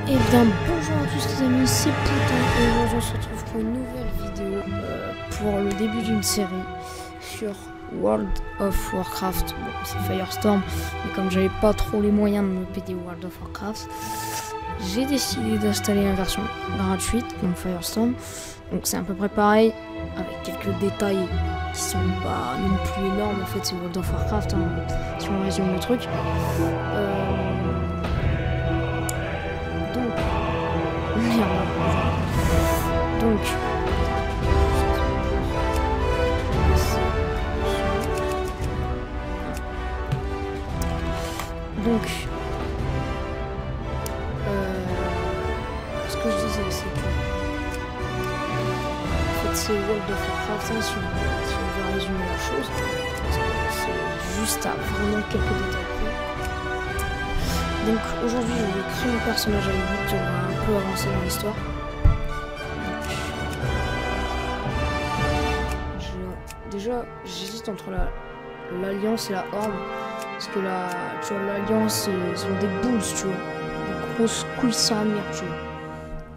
Et bien bonjour à tous les amis, c'est Poutin et aujourd'hui on se retrouve pour une nouvelle vidéo pour le début d'une série sur World of Warcraft. Bon, c'est Firestorm, mais comme j'avais pas trop les moyens de me payer World of Warcraft, j'ai décidé d'installer la version gratuite, donc Firestorm. Donc c'est à peu près pareil, avec quelques détails qui sont pas non plus énormes. En fait c'est World of Warcraft, hein, si on résume le truc. Donc, ce que je disais, c'est que en fait, c'est World of Warcraft, hein, si on veut résumer la chose, parce que c'est juste à vraiment quelques détails près. Donc aujourd'hui, je vais créer mon personnage avec vous, qui va un peu avancer dans l'histoire. Déjà, j'hésite entre l'Alliance et la Horde. Parce que tu vois, l'Alliance, ils ont des boules, tu vois. Des grosses couilles sans mire, tu vois.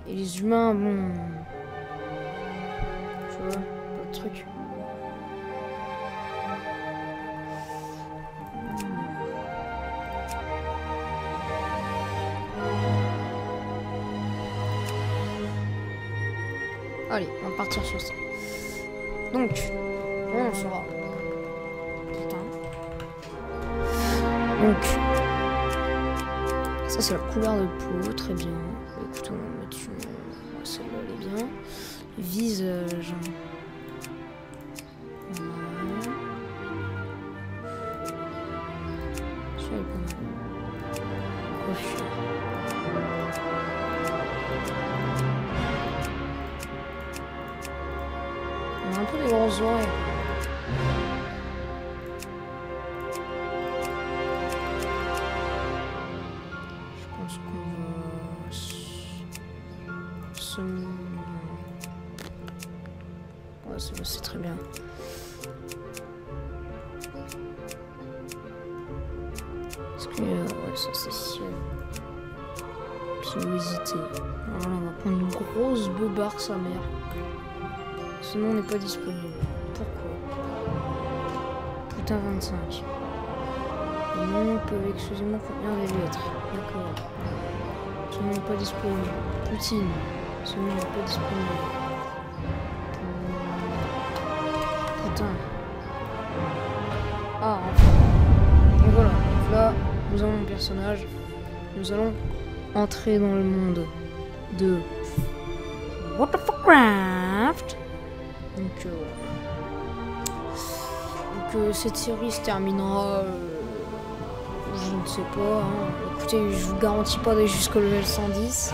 Et les humains, bon... Tu vois, pas de truc. Allez, on va partir sur ça. Donc... on sera. Putain. Donc, ça c'est la couleur de peau, très bien. Écoute, on va mettre une... celle-là elle est bien. Visage. Voilà. Ça elle est pas mal. Coiffure. On a un peu des grosses oreilles. Ouais, c'est très bien. Parce que, ouais, ça c'est ciel. Pilosité. Voilà, on va prendre une grosse beubarque, sa mère. Sinon, on n'est pas disponible. Pourquoi? Putain, 25. Les noms peuvent exclusivement contenir des lettres. D'accord. Ce nom n'est pas disponible. Poutine. Ce nom n'est pas disponible. Putain. Ah, enfin. Donc voilà. Donc là, nous avons un personnage. Nous allons entrer dans le monde de World of Warcraft. Donc, cette série se terminera, je ne sais pas, hein. Écoutez, je vous garantis pas d'aller jusqu'au level 110,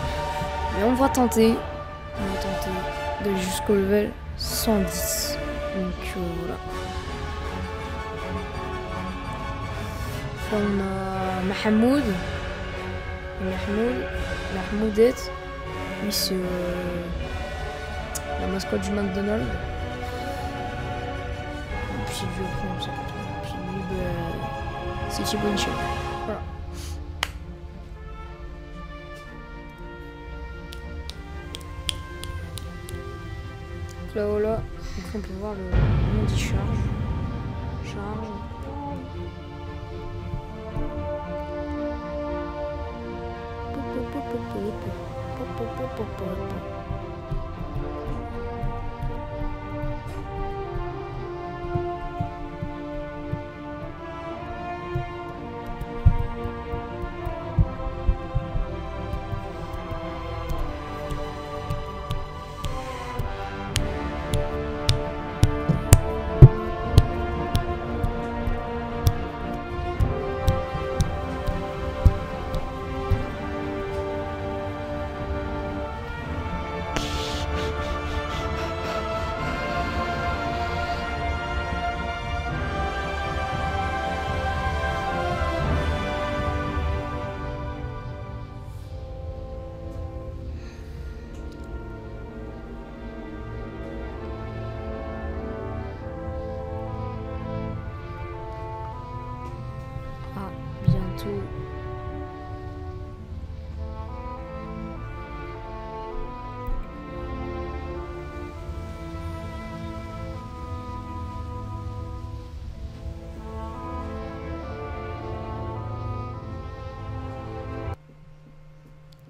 mais on va tenter d'aller jusqu'au level 110. Donc voilà. On a Mahmoudette, lui c'est la mascotte du McDonald's. Et puis lui après on s'en retrouve. Puis lui c'est T-Bone Chip. Voilà. Donc là voilà, donc on peut voir le monde il charge.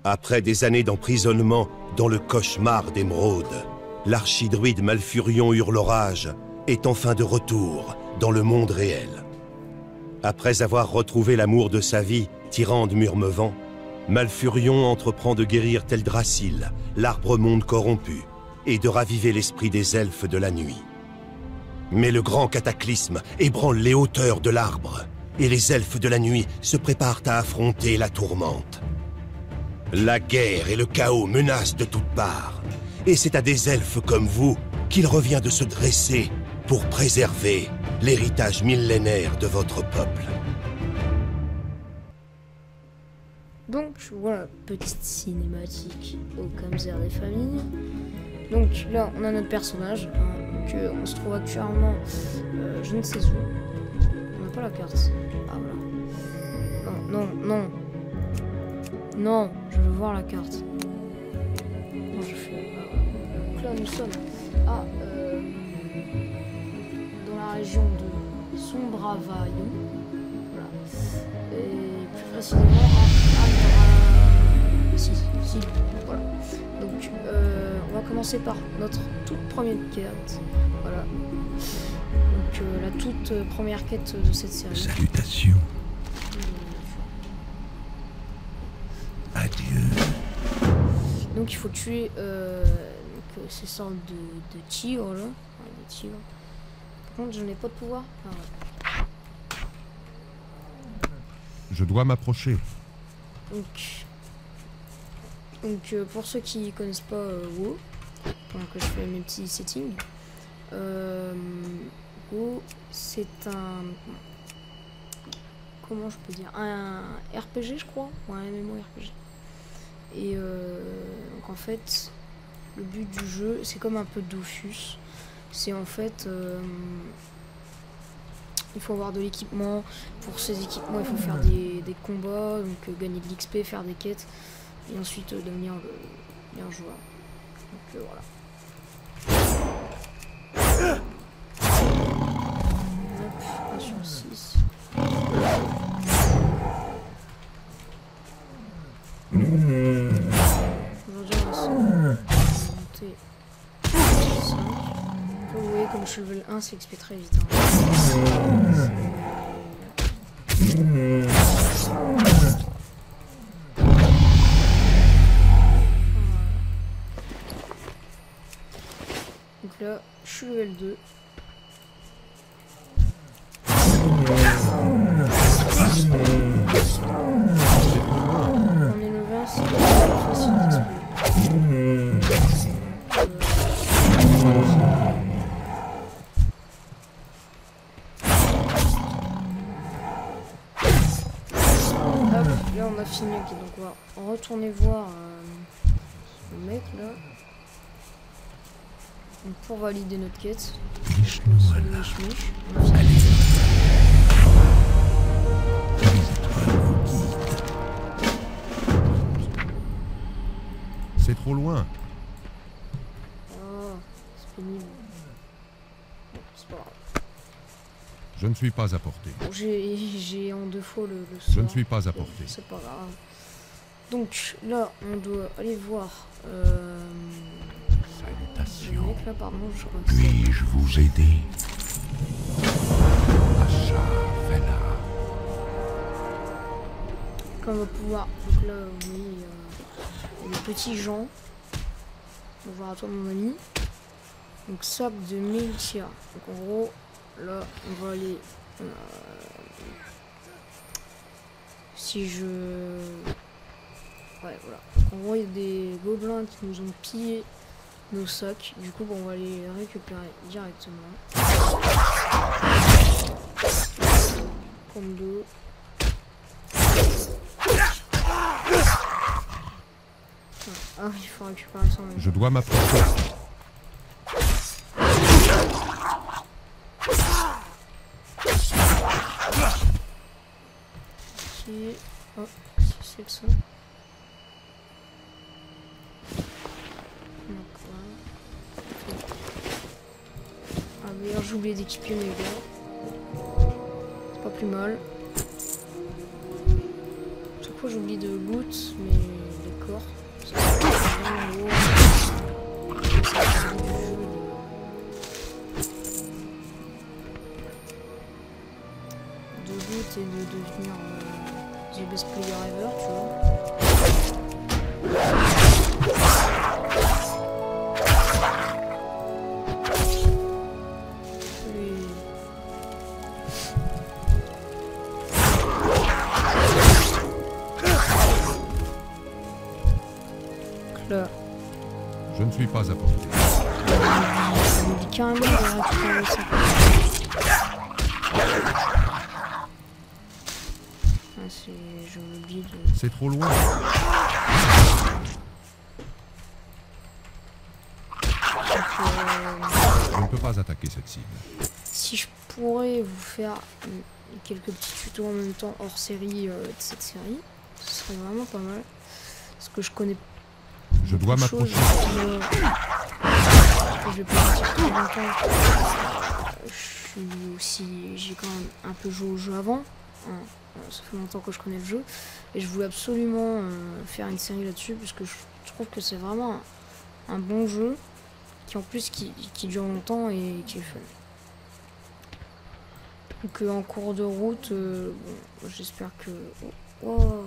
Après des années d'emprisonnement dans le cauchemar d'Émeraude, l'archidruide Malfurion Hurlorage est enfin de retour dans le monde réel. Après avoir retrouvé l'amour de sa vie, Tyrande Murmevant, Malfurion entreprend de guérir Teldrassil, l'arbre-monde corrompu, et de raviver l'esprit des elfes de la nuit. Mais le grand cataclysme ébranle les hauteurs de l'arbre, et les elfes de la nuit se préparent à affronter la tourmente. La guerre et le chaos menacent de toutes parts, et c'est à des elfes comme vous qu'il revient de se dresser pour préserver l'héritage millénaire de votre peuple. Donc voilà, petite cinématique au Kamzer des familles. Donc là, on a notre personnage, hein, donc, on se trouve actuellement, je ne sais où. On n'a pas la carte. Ah voilà. Non, non, non. Non, je veux voir la carte. Non, je fais... Donc là, nous sommes à... dans la région de Sombravaillon. Voilà. Et plus précisément si, voilà. Donc, on va commencer par notre toute première quête. Voilà. Donc, la toute première quête de cette série. Salutations. Adieu. Donc, il faut tuer ces sortes de tigres là. Ouais, des tigres. Par contre, je n'ai pas de pouvoir. Ah, ouais. Je dois m'approcher. Donc pour ceux qui connaissent pas WoW, pendant que je fais mes petits settings, WoW c'est un... Comment je peux dire? Un RPG je crois, ou un MMORPG. Et donc en fait, le but du jeu, c'est comme un peu Dofus. C'est en fait... il faut avoir de l'équipement. Pour ces équipements, il faut faire des combats, donc gagner de l'XP, faire des quêtes. Et ensuite devenir le meilleur joueur. Donc voilà. Hop, 1 sur 6. Aujourd'hui on va monter 5. Vous voyez comme je suis level 1, c'est XP très vite. Hein. Donc là, je suis level 2. On est level 1, c'est facile d'explorer. Là on a fini, ok, donc on va retourner voir le mec là. Donc pour valider notre quête, C'est trop loin. Oh, c'est pénible. Bon, c'est pas grave. Je ne suis pas à portée. Bon, j'ai en 2 fois le sort. Je ne suis pas à portée. C'est pas grave. Donc là, on doit aller voir. Salutations. Le mec là, pardon, je crois que Puis-je vous aider? Asha Vela. on va pouvoir. Donc là, oui, les petits gens. Bonjour à toi, mon ami. Donc, sac de Meltia. Donc, en gros, là, on va aller. Si je. Ouais, voilà. Donc, en gros, il y a des gobelins qui nous ont pillé nos sacs. Du coup, bon, on va les récupérer directement. Comme deux. Ah oui, il faut récupérer ça en même temps. Je dois m'approcher. Ok. Oh, c'est le son. Ah d'ailleurs j'ai oublié d'équiper mes gars. C'est pas plus mal. Chaque fois j'oublie de loot mes corps. tenter de devenir the best player ever, tu vois. Là. Je ne suis pas à portée. Ça me dit carrément de récupérer ça. Ah, je m'oublie de... C'est trop loin. Donc, Je ne peux pas attaquer cette cible. si je pourrais vous faire quelques petits tutos en même temps hors série de cette série, ce serait vraiment pas mal. Parce que je connais Je dois m'approcher. Je vais pas dire très longtemps. J'ai quand même un peu joué au jeu avant. Hein. Ça fait longtemps que je connais le jeu. Et je voulais absolument faire une série là-dessus. Parce que je trouve que c'est vraiment un bon jeu. Qui en plus qui dure longtemps et qui est fun. Donc en cours de route, bon, j'espère que... Oh,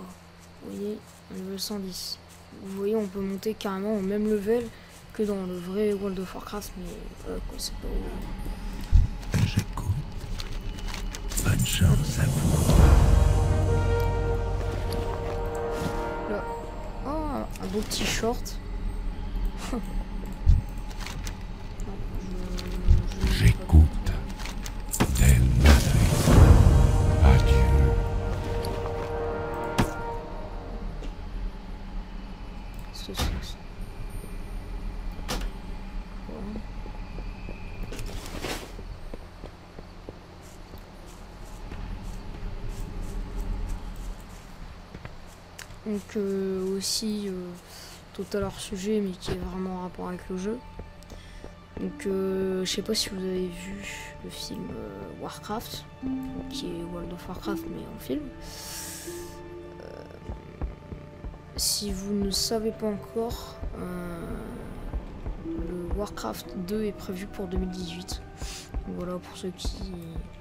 vous voyez, level 110. Vous voyez, on peut monter carrément au même level que dans le vrai World of Warcraft, mais quoi, c'est pas... J'écoute. Bonne chance à vous. Là. Oh, un beau petit short. J'écoute. Telle madre. Adieu. C'est ça. Voilà. Donc aussi total hors sujet mais qui est vraiment en rapport avec le jeu. Donc je sais pas si vous avez vu le film Warcraft, qui est World of Warcraft mais en film. Si vous ne savez pas encore, le Warcraft 2 est prévu pour 2018. Donc voilà pour ceux qui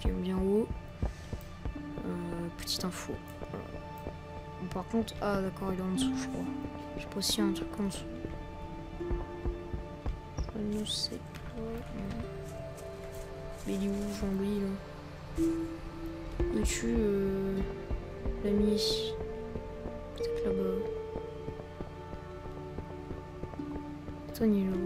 aiment bien WoW. Petite info. Bon, par contre, ah d'accord, il est en dessous je crois. Je sais pas s'il y a un truc en dessous. Je ne sais pas. Non. Mais il est où Jean-Louis là? Où es-tu l'ami? Peut-être là-bas. Putain, il est là.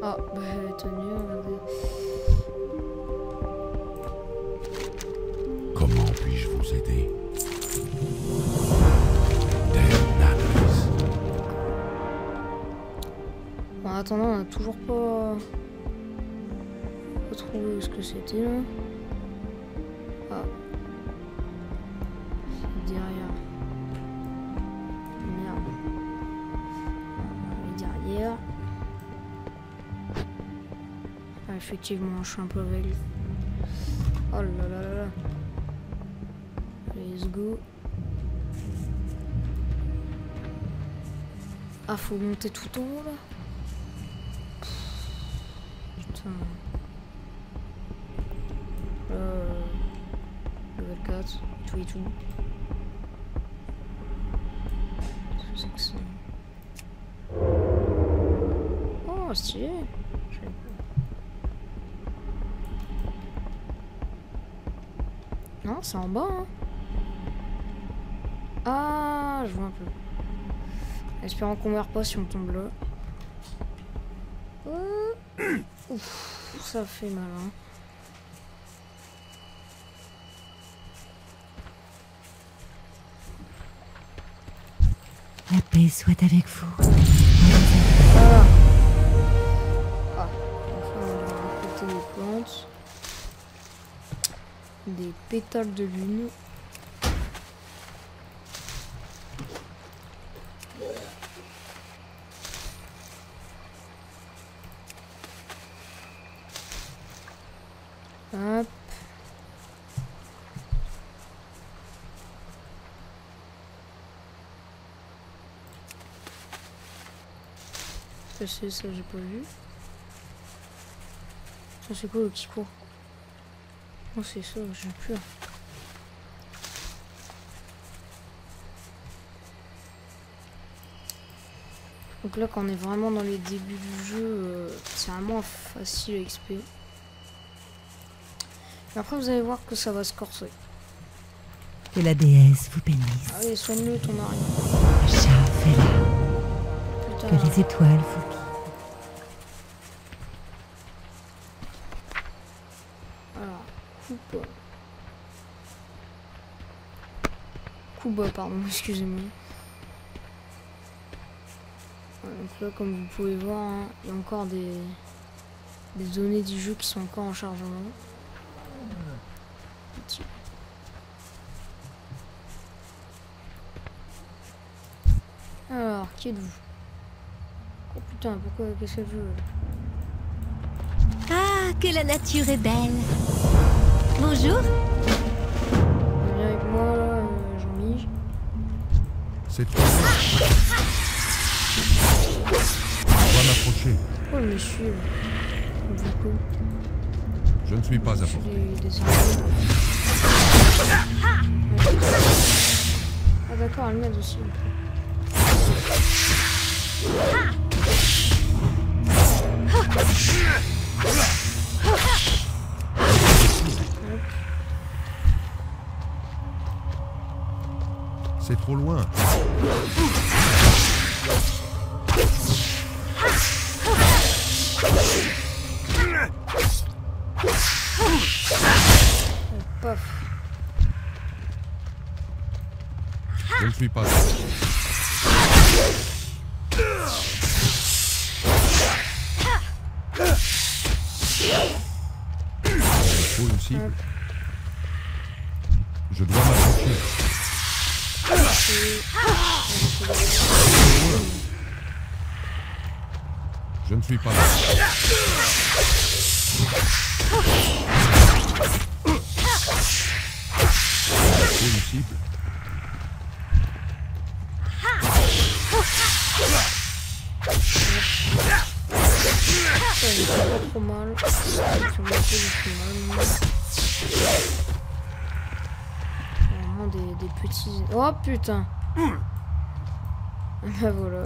Ah, bah tenez, regardez. Comment puis-je vous aider? En attendant, on a toujours pas trouvé ce que c'était là. Ah. C'est derrière. Merde. Il est derrière. Ah, effectivement, je suis un peu aveugle. Oh là là là là. Let's go. Ah, faut monter tout en haut là. Putain. Level 4, tout et tout. Qu'est-ce que c'est que ça? Oh, stylé. Je savais pas. Non, c'est en bas, hein. Ah, je vois un peu. Espérons qu'on meurt pas si on tombe là. Ouf, ça fait mal, hein. La paix soit avec vous. Voilà. Ah, enfin on va récolter des plantes. Des pétales de lune. Hop. C'est ça, j'ai pas vu. Ça, c'est quoi le qui court? Oh, c'est ça, j'ai peur. Donc là, quand on est vraiment dans les débuts du jeu, c'est vraiment facile à XP. Mais après, vous allez voir que ça va se corser. Que la déesse vous bénisse. Allez, soigne-le ton mari. Chat, fais-la. Putain. Que les étoiles vous guident. Alors, Kuba. Kuba, pardon, excusez-moi. Donc là, comme vous pouvez voir, hein, il y a encore des données du jeu qui sont encore en chargement. Alors, qui êtes-vous? Oh putain, pourquoi? Qu'est-ce qu'elle veut? Ah, que la nature est belle. Bonjour. Viens avec moi, là, Jean-Mich. C'est trop loin. On va m'approcher. Oh, le monsieur, là. Du coup, Je ne suis pas à je portée. suis des armes. Ah d'accord, elle m'aide aussi. C'est trop loin. Paf. Je ne suis pas. Il faut une cible. Je dois m'approcher. Je ne suis pas là. Il faut une cible. Ça me fait pas trop mal. Ça me fait mal. Vraiment des petits... Oh putain. Bah voilà.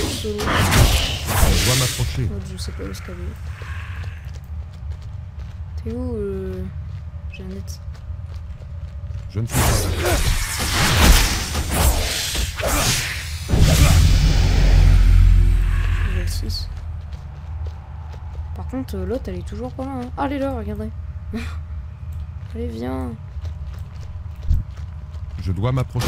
Solo. Je dois m'approcher. L'autre, je sais pas où est-ce qu'elle est. T'es où, Jeannette? Je ne suis pas là. Level 6. Par contre, l'autre, elle est toujours pas là. Hein. Ah, elle est là, regardez. Allez, viens. Je dois m'approcher.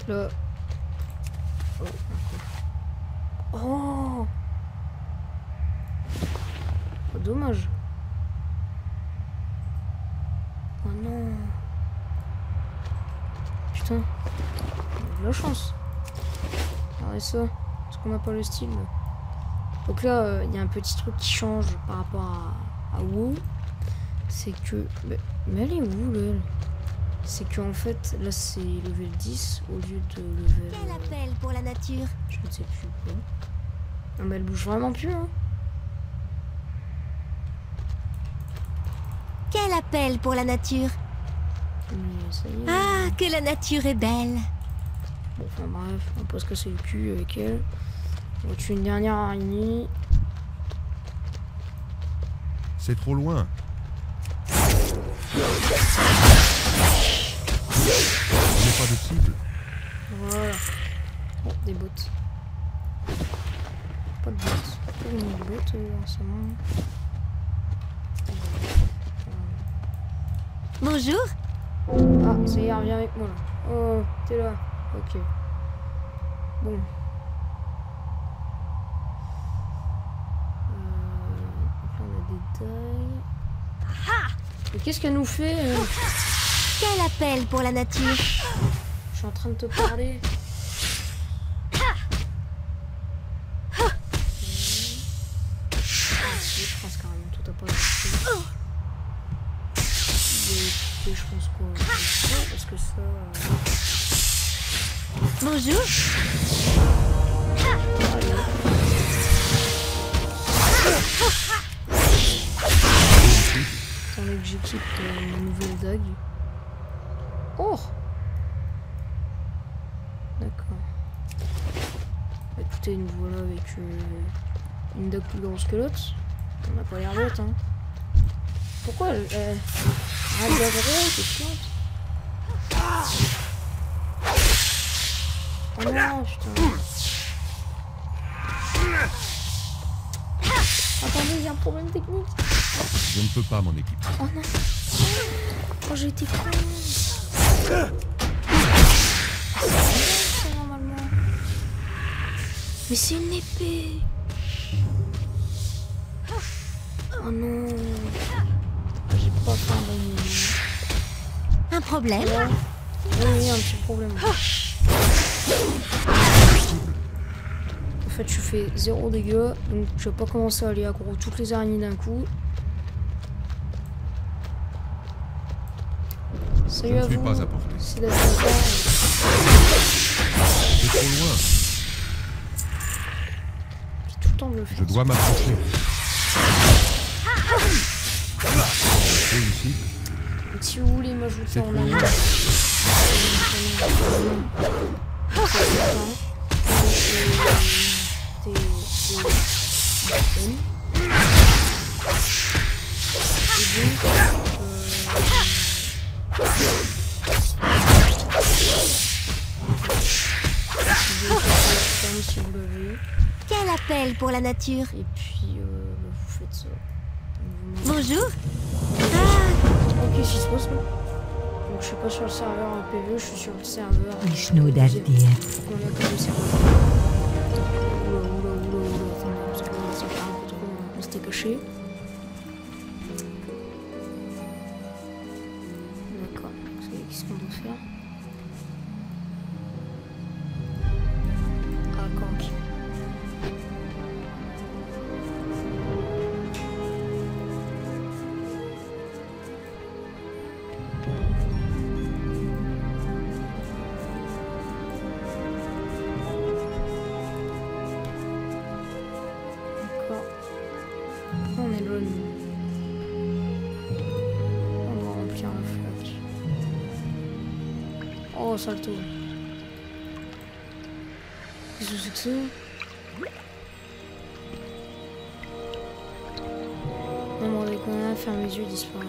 Là. Oh. Oh. Oh, dommage. Oh non. Putain. On a de la chance. Regardez ça. Parce qu'on n'a pas le style. Donc là, il y a un petit truc qui change par rapport à WoW. C'est que... Mais elle est où, là? C'est qu'en fait, là, c'est level 10 au lieu de level... Quel appel pour la nature. Je ne sais plus quoi. Non, mais elle bouge vraiment plus, hein. Quel appel pour la nature. Mais ça y est. Ah, que la nature est belle. Bon, enfin bref, on peut se casser le cul avec elle. On va tuer une dernière araignée. C'est trop loin. Je n'ai pas de cible. Voilà. Bon, des bottes. Pas de bottes. Pas de bottes en ce moment. Bonjour. Ah, ça y est, reviens avec moi là. Oh, t'es là. Ok. Bon. Donc là, on a des tailles. Mais qu'est-ce qu'elle nous fait Quel appel pour la nature. Je suis en train de te parler. Je pense carrément tout à pas. équipé, je pense quoi. Ouais, parce que ça. Bonjour. Attendez que j'équipe ma nouvelle dague. Oh! D'accord. Écoutez, nous voilà avec une dague plus grosse que l'autre. On n'a pas l'air bête, hein. Pourquoi elle arrête d'adorer, t'es chiante. Oh non, putain. Attendez, j'ai un problème technique. Je ne peux pas m'en équiper. Oh non. Oh, j'ai été con. C'est normalement. Mais c'est une épée. Oh non. J'ai pas faim de Un problème? oui, un petit problème. En fait, je fais 0 dégâts, donc je vais pas commencer à aller aggro toutes les araignées d'un coup. Je Salut ne à suis vous. pas à portée. C'est d'accord. C'est trop loin. J'ai tout le temps de le faire. Je dois m'approcher. Ici. Donc, si vous voulez m'ajouter C'est en trop amont, loin. si vous l'avez. Quel appel pour la nature? Et puis vous faites ça. Bonjour. Ok, qu'est-ce qui se passe là? Donc je suis pas sur le serveur en PvE, je suis sur le serveur. Schnaudat dir. On a comme le serveur. Oula, attendez, parce que là, ça fait un peu trop. On s'était caché. D'accord, qu'est-ce qu'on doit faire? Ah, quand? On est loin. On va remplir la flaque. Oh, salto. Qu'est-ce que c'est que ça? Nombre des coins, ferme les yeux, disparaît.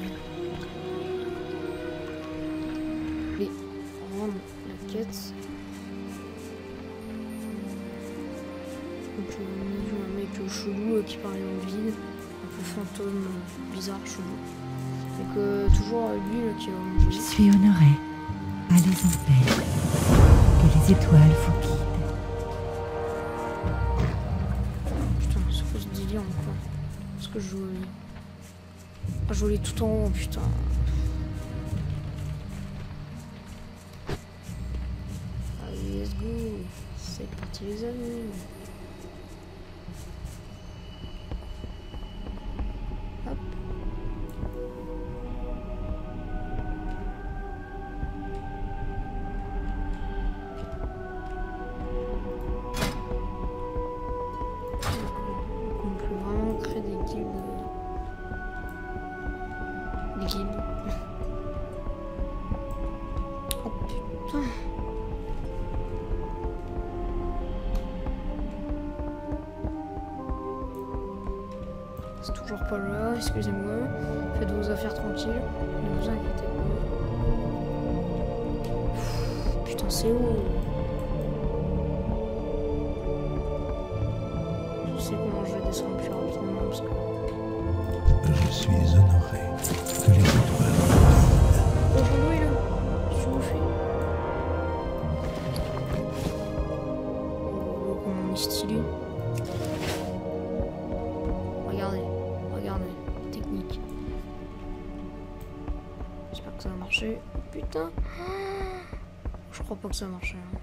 Les rendre la quête. Donc on a vu un mec chelou qui parlait dans le vide. Un peu fantôme, bizarre, chelou. Donc toujours lui qui a Je suis honorée. Allez en paix. Que les étoiles vous guident. Putain, c'est quoi ce délire encore? Parce que je joue à jouer tout en haut, putain. Allez, let's go. C'est parti les amis. Hop. On peut vraiment créer des guildes. Des guildes. Oh putain. C'est toujours pas là, excusez-moi. Faites vos affaires tranquilles. Ne vous inquiétez pas. Putain, c'est haut. Je sais comment je vais descendre plus rapidement parce que. Je suis honoré que les étoiles. Oh, Jean-Louis là. Qu'est-ce que vous faites? Oh, comment on est stylé. Regardez, technique. J'espère que ça va marcher. Oh, putain. Je crois pas que ça va marcher. Hein.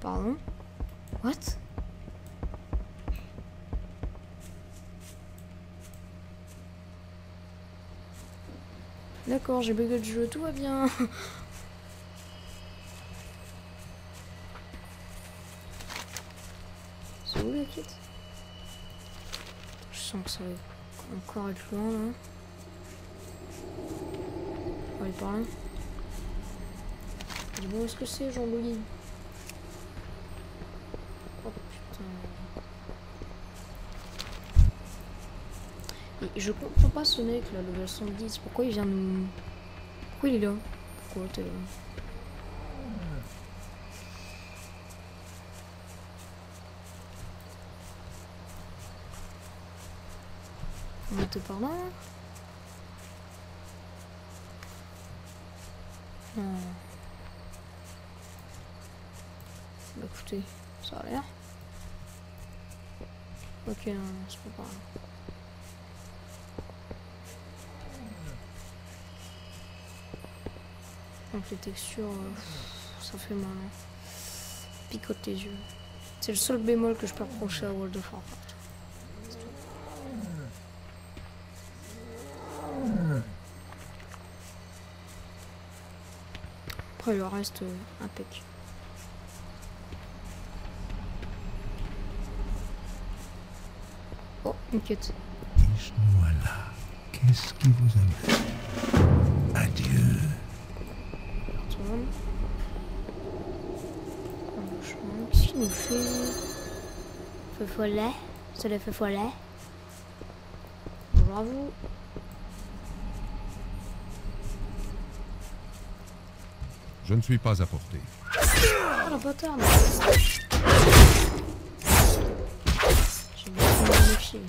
Pardon? What? D'accord, j'ai bugué le jeu, tout va bien. C'est où la quête? Je sens que ça va encore être loin là. On va aller par là. Dis-moi où est-ce que c'est, Jean-Louis? Oh putain. Et je comprends pas ce mec là, le level 110. Pourquoi il vient nous... Pourquoi il est là? Pourquoi t'es là? On était par là? Non. Bah écoutez, ça a l'air. Ok, non, c'est pas par là. Donc les textures, ça fait mal. Hein. Picote les yeux. C'est le seul bémol que je peux reprocher à World of Warcraft. Après le reste, impec. Oh, une quête. Ishnuala, qu'est-ce qui vous amène? Adieu. Qu'est-ce qu'il nous fait? Feu follet? C'est le feu follet? Bonjour à vous. Je ne suis pas à portée. Oh la bâtarde! J'ai bien fait mon méfier.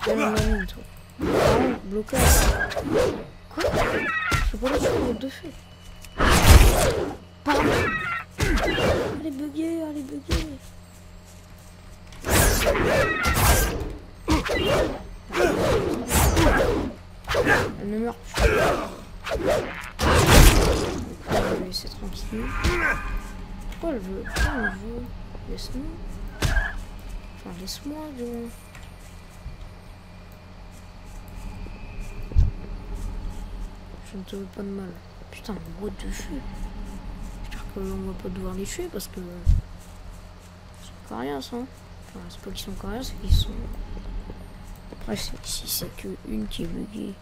Viens dans la mine, toi. Oh, blocage. Quoi? Je peux pas le tuer de feu. Pardon. Elle est buggée, elle est buggée. Elle ne meurt plus. On va la laisser tranquille. Pourquoi elle veut? Pourquoi elle veut? Laisse-nous. Enfin, laisse-moi, du moins. Je ne te veux pas de mal. Putain, what the fuck? J'espère qu'on va pas devoir les tuer parce que... Ils sont coriaces, hein. Enfin, c'est pas qu'ils sont coriaces, c'est qu'ils sont... Après, si c'est que une qui est buggée,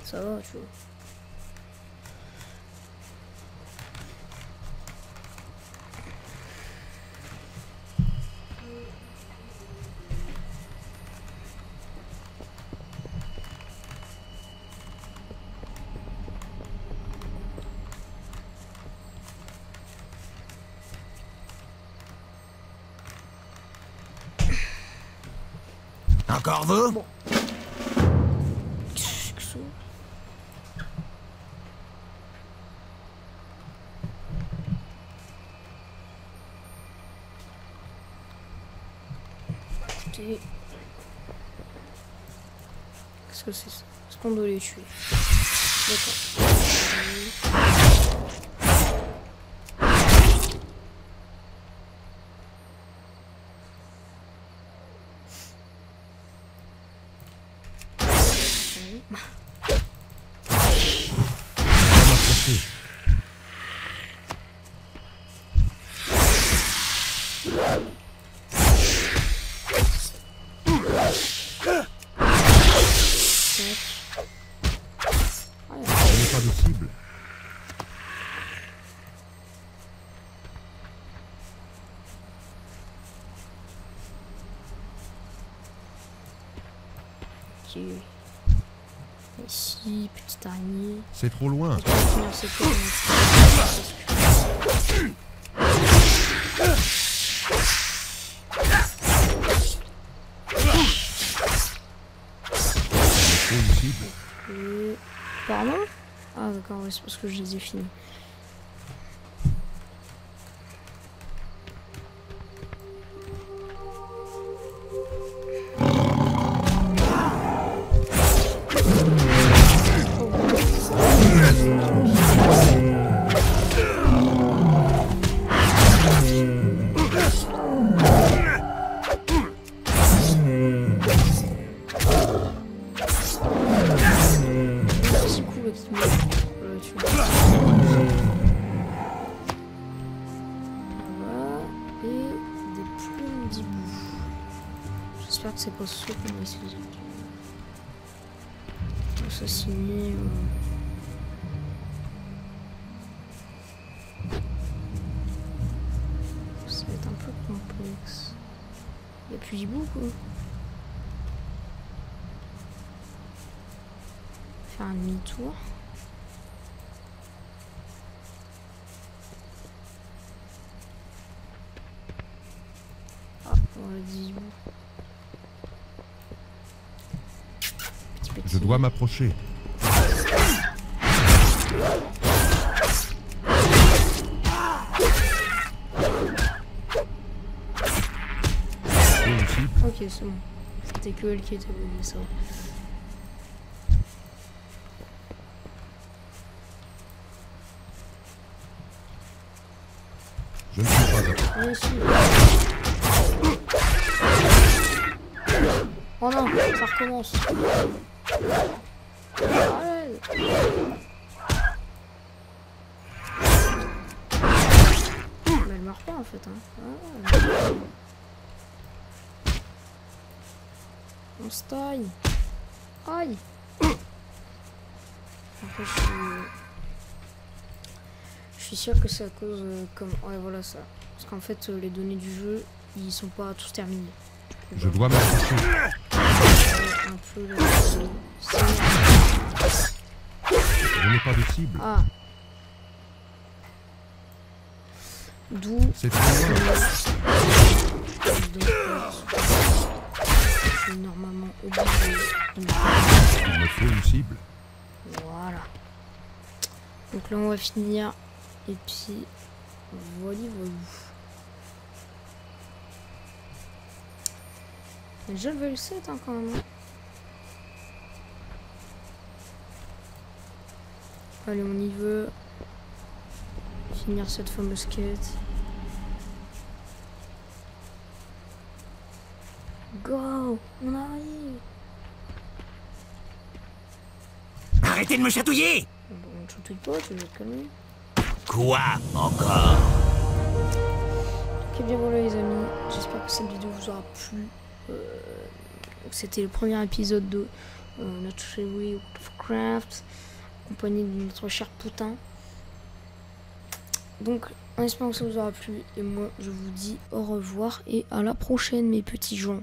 ça va, tu vois. Encore vous? Bon. Qu'est-ce que c'est? Écoutez. Qu'est-ce que c'est ça? Est-ce qu'on doit les tuer? D'accord. Pas de cible. Ok. Ici, petite araignée. C'est trop loin. Je vais finir cette fois. C'est une cible. Pardon? Ah d'accord, ouais, c'est parce que je les ai finis. la tuer. Voilà. Et des plumes d'hibou. J'espère que c'est pas ce qu'on va essayer. Assassiner. Ça va être un peu complexe. Il n'y a plus d'hibou quoi. Faire un demi-tour. Ah, on l'a dit hibou. Je dois m'approcher. Ok, c'est bon. C'était que elle qui était venue, ça. Je ne suis pas apporté. Bien sûr. Oh non, ça recommence. Allez. Mais elle meurt pas en fait. Hein. Ah. On se taille. Aïe. Après, je suis sûr que c'est à cause comme ouais voilà ça. Parce qu'en fait les données du jeu ils sont pas tous terminés. Je dois m'approcher. Un peu là, Je n'ai pas de cible. ah. D'où C'est trop loin. je suis normalement obligé de... Il me faut une cible. Voilà. Donc là on va finir. Et puis voilà. Je veux le 7 hein, quand même. Allez on y veut. Finir cette fameuse quête. Go, on arrive. Arrêtez de me chatouiller! Bon, on ne chatouille pas, tu vas te calmer. Quoi encore? Ok bien voilà les amis, j'espère que cette vidéo vous aura plu. C'était le premier épisode de notre série World of Warcraft, accompagné de notre cher Poutin. Donc en espérant que ça vous aura plu, et moi je vous dis au revoir et à la prochaine mes petits gens.